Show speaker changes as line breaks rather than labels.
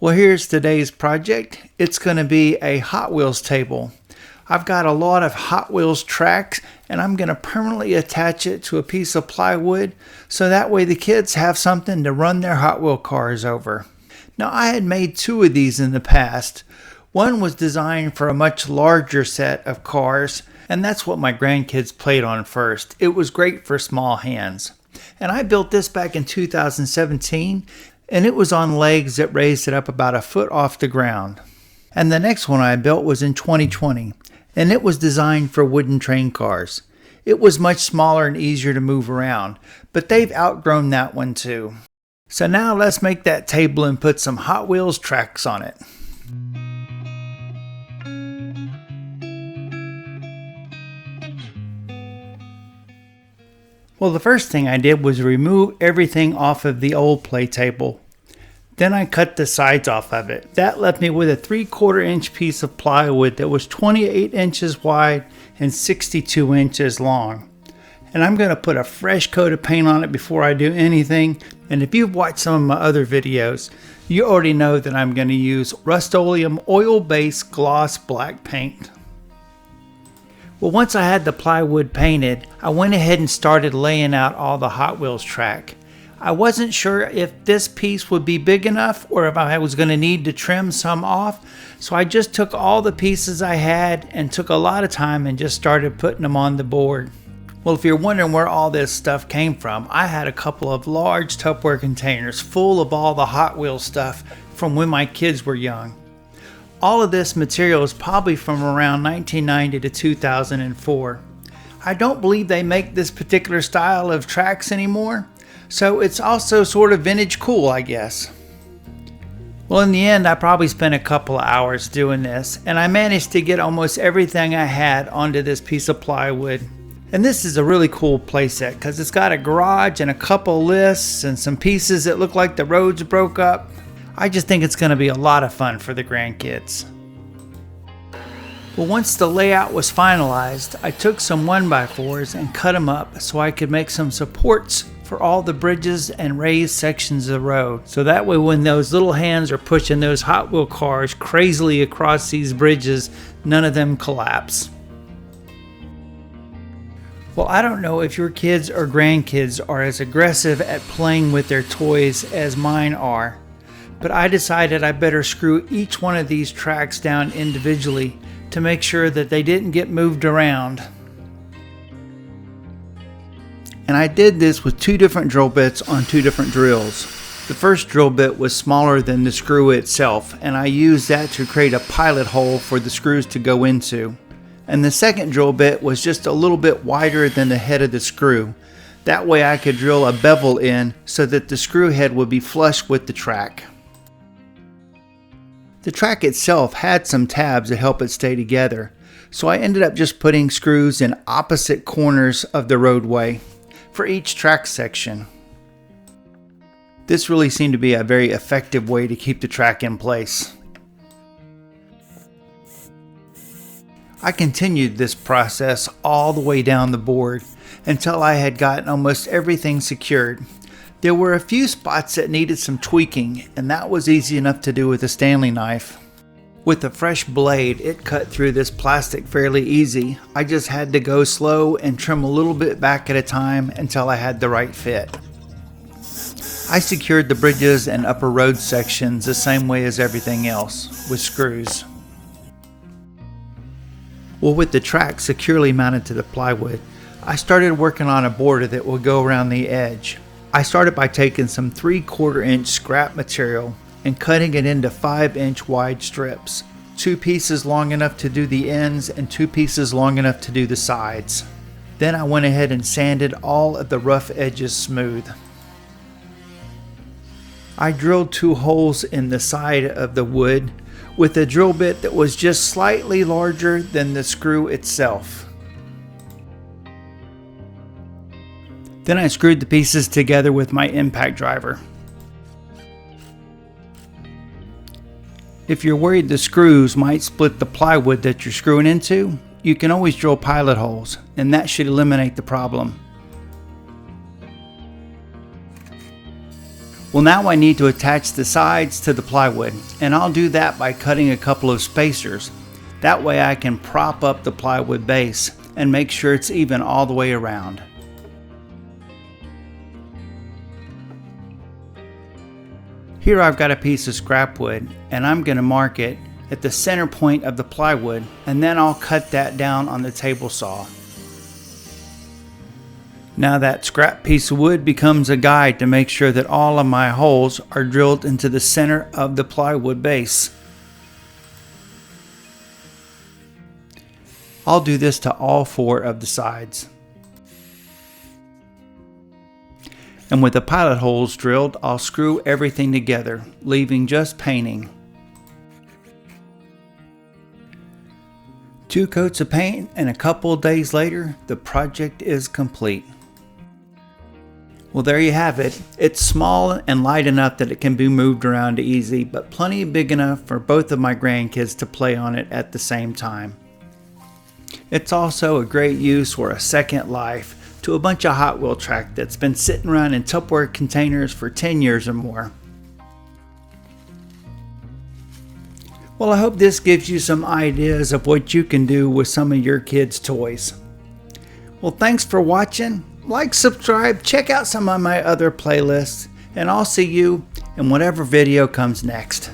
Well, here's today's project. It's going to be a Hot Wheels table. I've got a lot of Hot Wheels tracks and I'm going to permanently attach it to a piece of plywood so that way the kids have something to run their Hot Wheel cars over. Now, I had made two of these in the past. One was designed for a much larger set of cars, and that's what my grandkids played on first. It was great for small hands. And I built this back in 2017, and it was on legs that raised it up about a foot off the ground. And the next one I built was in 2020, and it was designed for wooden train cars. It was much smaller and easier to move around, but they've outgrown that one too. So now let's make that table and put some Hot Wheels tracks on it. Well, the first thing I did was remove everything off of the old play table. Then I cut the sides off of it. That left me with a 3/4 inch piece of plywood that was 28 inches wide and 62 inches long. And I'm going to put a fresh coat of paint on it before I do anything. And if you've watched some of my other videos, you already know that I'm going to use Rust-Oleum oil-based gloss black paint. Well, once I had the plywood painted, I went ahead and started laying out all the Hot Wheels track. I wasn't sure if this piece would be big enough or if I was going to need to trim some off, so I just took all the pieces I had and took a lot of time and just started putting them on the board. Well, if you're wondering where all this stuff came from, I had a couple of large Tupperware containers full of all the Hot Wheels stuff from when my kids were young. All of this material is probably from around 1990 to 2004. I don't believe they make this particular style of tracks anymore, so it's also sort of vintage cool, I guess. Well, in the end, I probably spent a couple of hours doing this, and I managed to get almost everything I had onto this piece of plywood. And this is a really cool playset because it's got a garage and a couple lists and some pieces that look like the roads broke up. I just think it's going to be a lot of fun for the grandkids. Well, once the layout was finalized, I took some 1x4s and cut them up so I could make some supports for all the bridges and raised sections of the road. So that way when those little hands are pushing those Hot Wheel cars crazily across these bridges, none of them collapse. Well, I don't know if your kids or grandkids are as aggressive at playing with their toys as mine are, but I decided I better screw each one of these tracks down individually to make sure that they didn't get moved around. And I did this with two different drill bits on two different drills. The first drill bit was smaller than the screw itself, and I used that to create a pilot hole for the screws to go into. And the second drill bit was just a little bit wider than the head of the screw. That way I could drill a bevel in so that the screw head would be flush with the track. The track itself had some tabs to help it stay together, so I ended up just putting screws in opposite corners of the roadway for each track section. This really seemed to be a very effective way to keep the track in place. I continued this process all the way down the board until I had gotten almost everything secured. There were a few spots that needed some tweaking, and that was easy enough to do with a Stanley knife. With a fresh blade, it cut through this plastic fairly easy. I just had to go slow and trim a little bit back at a time until I had the right fit. I secured the bridges and upper road sections the same way as everything else, with screws. Well, with the track securely mounted to the plywood, I started working on a border that will go around the edge. I started by taking some 3/4 inch scrap material and cutting it into 5-inch wide strips. 2 pieces long enough to do the ends and 2 pieces long enough to do the sides. Then I went ahead and sanded all of the rough edges smooth. I drilled 2 holes in the side of the wood with a drill bit that was just slightly larger than the screw itself. Then I screwed the pieces together with my impact driver. If you're worried the screws might split the plywood that you're screwing into, you can always drill pilot holes, and that should eliminate the problem. Well, now I need to attach the sides to the plywood, and I'll do that by cutting a couple of spacers. That way I can prop up the plywood base and make sure it's even all the way around. Here I've got a piece of scrap wood, and I'm going to mark it at the center point of the plywood, and then I'll cut that down on the table saw. Now that scrap piece of wood becomes a guide to make sure that all of my holes are drilled into the center of the plywood base. I'll do this to all 4 of the sides. And with the pilot holes drilled, I'll screw everything together, leaving just painting. 2 coats of paint, and a couple of days later, the project is complete. Well, there you have it. It's small and light enough that it can be moved around easy, but plenty big enough for both of my grandkids to play on it at the same time. It's also a great use or a second life to a bunch of Hot Wheel track that's been sitting around in Tupperware containers for 10 years or more. Well, I hope this gives you some ideas of what you can do with some of your kids' toys. Well, thanks for watching. Like, subscribe, check out some of my other playlists, and I'll see you in whatever video comes next.